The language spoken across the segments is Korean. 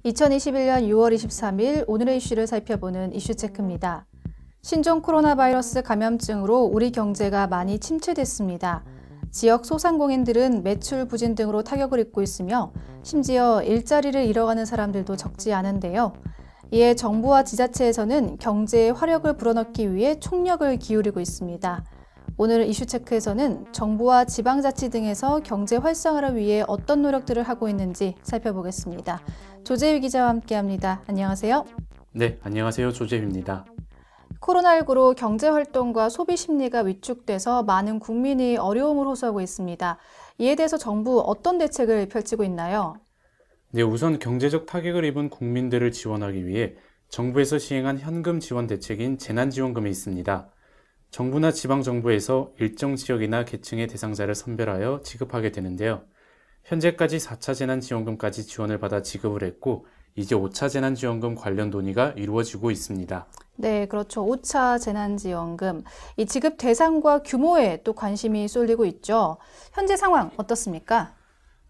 2021년 6월 23일 오늘의 이슈를 살펴보는 이슈체크입니다. 신종 코로나 바이러스 감염증으로 우리 경제가 많이 침체됐습니다. 지역 소상공인들은 매출 부진 등으로 타격을 입고 있으며 심지어 일자리를 잃어가는 사람들도 적지 않은데요. 이에 정부와 지자체에서는 경제에 화력을 불어넣기 위해 총력을 기울이고 있습니다. 오늘 이슈체크에서는 정부와 지방자치 등에서 경제 활성화를 위해 어떤 노력들을 하고 있는지 살펴보겠습니다. 조재휘 기자와 함께합니다. 안녕하세요. 네, 안녕하세요. 조재휘입니다. 코로나19로 경제활동과 소비 심리가 위축돼서 많은 국민이 어려움을 호소하고 있습니다. 이에 대해서 정부 어떤 대책을 펼치고 있나요? 네, 우선 경제적 타격을 입은 국민들을 지원하기 위해 정부에서 시행한 현금 지원 대책인 재난지원금이 있습니다. 정부나 지방정부에서 일정 지역이나 계층의 대상자를 선별하여 지급하게 되는데요. 현재까지 4차 재난지원금까지 지원을 받아 지급을 했고 이제 5차 재난지원금 관련 논의가 이루어지고 있습니다. 네, 그렇죠. 5차 재난지원금. 이 지급 대상과 규모에 또 관심이 쏠리고 있죠. 현재 상황 어떻습니까?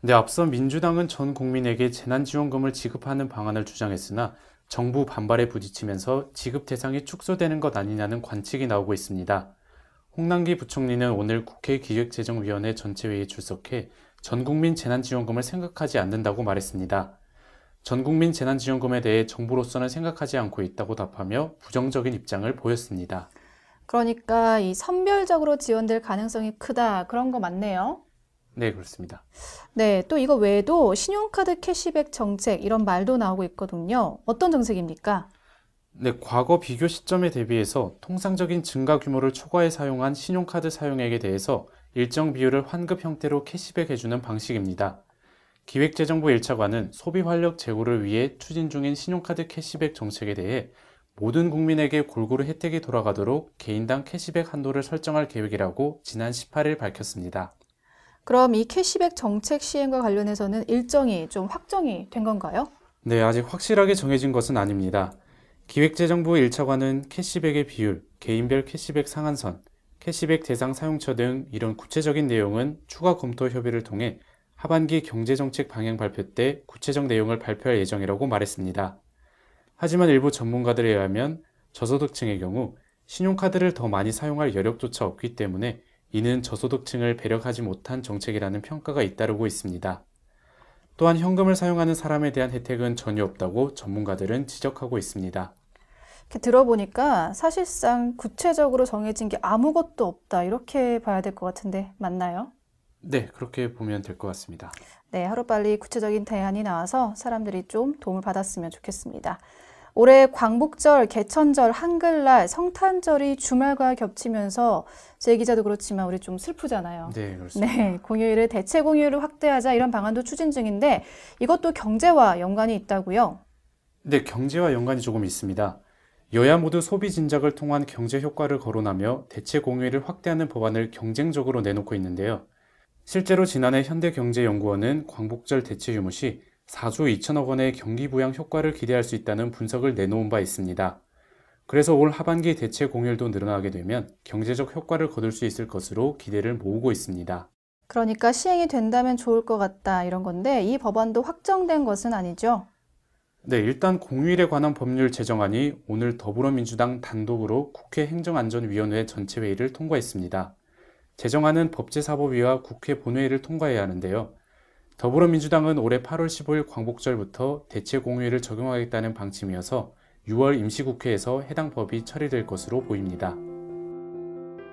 네, 앞서 민주당은 전 국민에게 재난지원금을 지급하는 방안을 주장했으나 정부 반발에 부딪히면서 지급 대상이 축소되는 것 아니냐는 관측이 나오고 있습니다. 홍남기 부총리는 오늘 국회 기획재정위원회 전체회의에 출석해 전국민 재난지원금을 생각하지 않는다고 말했습니다. 전국민 재난지원금에 대해 정부로서는 생각하지 않고 있다고 답하며 부정적인 입장을 보였습니다. 그러니까 이 선별적으로 지원될 가능성이 크다, 그런 거 맞네요. 네, 그렇습니다. 네, 또 이거 외에도 신용카드 캐시백 정책 이런 말도 나오고 있거든요. 어떤 정책입니까? 네, 과거 비교 시점에 대비해서 통상적인 증가 규모를 초과해 사용한 신용카드 사용액에 대해서 일정 비율을 환급 형태로 캐시백해주는 방식입니다. 기획재정부 1차관은 소비 활력 제고를 위해 추진 중인 신용카드 캐시백 정책에 대해 모든 국민에게 골고루 혜택이 돌아가도록 개인당 캐시백 한도를 설정할 계획이라고 지난 18일 밝혔습니다. 그럼 이 캐시백 정책 시행과 관련해서는 일정이 좀 확정이 된 건가요? 네, 아직 확실하게 정해진 것은 아닙니다. 기획재정부 1차관은 캐시백의 비율, 개인별 캐시백 상한선, 캐시백 대상 사용처 등 이런 구체적인 내용은 추가 검토 협의를 통해 하반기 경제정책 방향 발표 때 구체적 내용을 발표할 예정이라고 말했습니다. 하지만 일부 전문가들에 의하면 저소득층의 경우 신용카드를 더 많이 사용할 여력조차 없기 때문에 이는 저소득층을 배려하지 못한 정책이라는 평가가 잇따르고 있습니다. 또한 현금을 사용하는 사람에 대한 혜택은 전혀 없다고 전문가들은 지적하고 있습니다. 이렇게 들어보니까 사실상 구체적으로 정해진 게 아무것도 없다, 이렇게 봐야 될 것 같은데 맞나요? 네, 그렇게 보면 될 것 같습니다. 네, 하루빨리 구체적인 대안이 나와서 사람들이 좀 도움을 받았으면 좋겠습니다. 올해 광복절, 개천절, 한글날, 성탄절이 주말과 겹치면서 제 기자도 그렇지만 우리 좀 슬프잖아요. 네, 그렇습니다. 네, 공휴일을 대체 공휴일을 확대하자 이런 방안도 추진 중인데 이것도 경제와 연관이 있다고요? 네, 경제와 연관이 조금 있습니다. 여야 모두 소비 진작을 통한 경제 효과를 거론하며 대체 공휴일을 확대하는 법안을 경쟁적으로 내놓고 있는데요. 실제로 지난해 현대경제연구원은 광복절 대체 유무 시 4조 2천억 원의 경기 부양 효과를 기대할 수 있다는 분석을 내놓은 바 있습니다. 그래서 올 하반기 대체 공휴일도 늘어나게 되면 경제적 효과를 거둘 수 있을 것으로 기대를 모으고 있습니다. 그러니까 시행이 된다면 좋을 것 같다, 이런 건데 이 법안도 확정된 것은 아니죠? 네, 일단 공휴일에 관한 법률 제정안이 오늘 더불어민주당 단독으로 국회 행정안전위원회 전체회의를 통과했습니다. 제정안은 법제사법위와 국회 본회의를 통과해야 하는데요. 더불어민주당은 올해 8월 15일 광복절부터 대체 공휴일을 적용하겠다는 방침이어서 6월 임시국회에서 해당 법이 처리될 것으로 보입니다.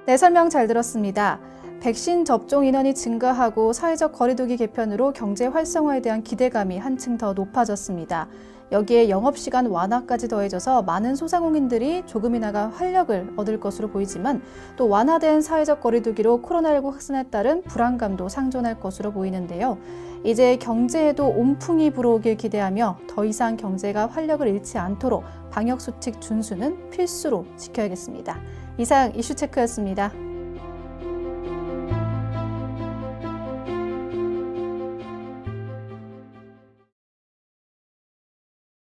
네, 설명 잘 들었습니다. 백신 접종 인원이 증가하고 사회적 거리두기 개편으로 경제 활성화에 대한 기대감이 한층 더 높아졌습니다. 여기에 영업시간 완화까지 더해져서 많은 소상공인들이 조금이나마 활력을 얻을 것으로 보이지만 또 완화된 사회적 거리두기로 코로나19 확산에 따른 불안감도 상존할 것으로 보이는데요. 이제 경제에도 온풍이 불어오길 기대하며 더 이상 경제가 활력을 잃지 않도록 방역수칙 준수는 필수로 지켜야겠습니다. 이상 이슈체크였습니다.